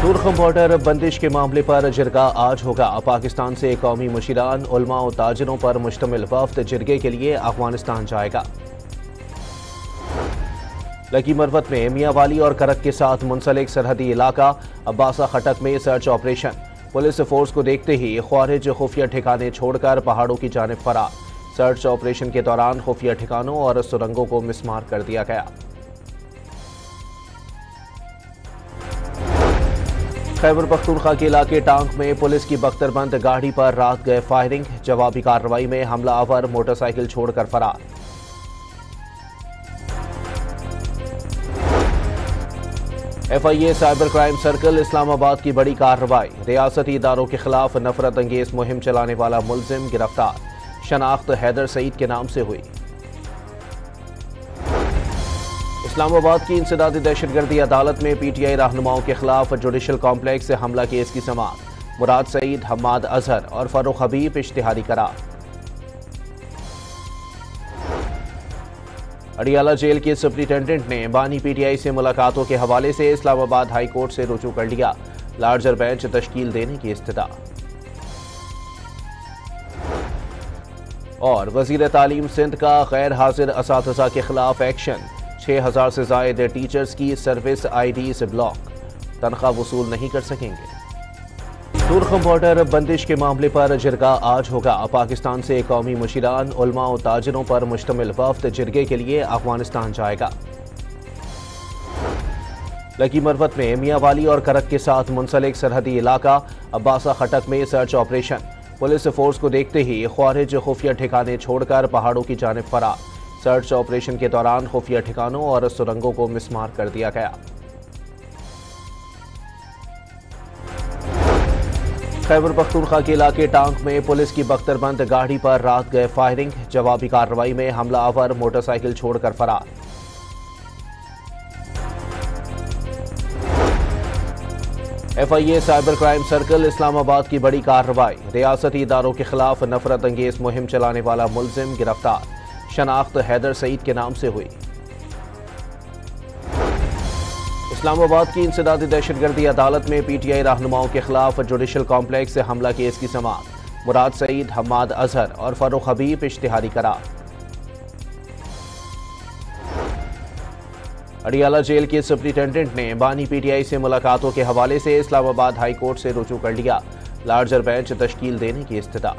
सुरखम border बंदिश के मामले पर जिरगा आज होगा। पाकिस्तान से कौमी मुशीरान, उलमा और ताजिरों पर मुश्तमिल वफ्द जिरगे के लिए अफगानिस्तान जाएगा। लकी मरवत में मियाँवाली और करक के साथ मुंसलिक सरहदी इलाका अब्बासा खटक में सर्च ऑपरेशन। पुलिस फोर्स को देखते ही ख्वारिज खुफिया ठिकाने छोड़कर पहाड़ों की जानिब फरार। सर्च ऑपरेशन के दौरान खुफिया ठिकानों और सुरंगों को मिसमार कर दिया गया। खैबर पख्तूनख्वा के इलाके टांग में पुलिस की बख्तरबंद गाड़ी पर रात गए फायरिंग। जवाबी कार्रवाई में हमलावर मोटरसाइकिल छोड़कर फरार। FIA cyber crime circle Islamabad की बड़ी कार्रवाई। रियासती इदारों के खिलाफ नफरत अंगेज मुहिम चलाने वाला मुलजिम गिरफ्तार। शनाख्त हैदर सईद के नाम से हुई। इस्लामाबाद की इंसदादी दहशतगर्दी अदालत में PTI रहनुमाओं के खिलाफ जुडिशल कॉम्प्लेक्स से हमला केस की समाअत। मुराद सईद, हम्माद अजहर और फरूख हबीब इश्तिहारी करार। अडियाला जेल के सुप्रिंटेंडेंट ने बानी PTI से मुलाकातों के हवाले से इस्लामाबाद हाई कोर्ट से रुजू कर लिया। लार्जर बेंच तश्कील देने की इस्तदा। और वजीर तालीम सिंध का गैर हाजिर असातिज़ा के खिलाफ एक्शन। 6000 से जायद टीचर्स की सर्विस IDs ब्लॉक, तनख्वाह वसूल नहीं कर सकेंगे। सुरखम बॉर्डर बंदिश के मामले पर जिरगा आज होगा। पाकिस्तान से कौमी मुशीरान, उलमा और ताजिरों पर मुश्तमिल वफ्द जिरगे के लिए अफगानिस्तान जाएगा। लकी मरवत में मियाँवाली और करक के साथ मुंसलिक सरहदी इलाका अब्बासा खटक में सर्च ऑपरेशन। पुलिस फोर्स को देखते ही ख्वारिज खुफिया ठिकाने छोड़कर पहाड़ों की जानिब फरार। सर्च ऑपरेशन के दौरान खुफिया ठिकानों और सुरंगों को मिसमार कर दिया गया। खैबर पख्तूनख्वा के इलाके टांग में पुलिस की बख्तरबंद गाड़ी पर रात गए फायरिंग। जवाबी कार्रवाई में हमलावर मोटरसाइकिल छोड़कर फरार। FIA cyber crime circle Islamabad की बड़ी कार्रवाई। रियासती इदारों के खिलाफ नफरत अंगेज मुहिम चलाने वाला मुलजिम गिरफ्तार। शनाख्त हैदर सईद के नाम से हुई। इस्लामाबाद की इंसदादी दहशतगर्दी अदालत में PTI रहनुमाओं के खिलाफ जुडिशल कॉम्प्लेक्स से हमला केस की समाअत। मुराद सईद, हम्माद अजहर और फरूख हबीब इश्तिहारी करार। अडियाला जेल के सुप्रिंटेंडेंट ने बानी PTI से मुलाकातों के हवाले से इस्लामाबाद हाई कोर्ट से रुजू कर लिया। लार्जर बेंच तश्कील देने की इस्तदा।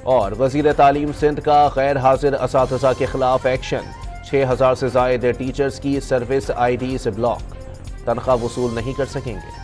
और वजीर तालीम सिंध का गैर हाजिर असातिज़ा के खिलाफ एक्शन। 6000 से जायद टीचर्स की सर्विस IDs ब्लॉक, तनख्वाह वसूल नहीं कर सकेंगे।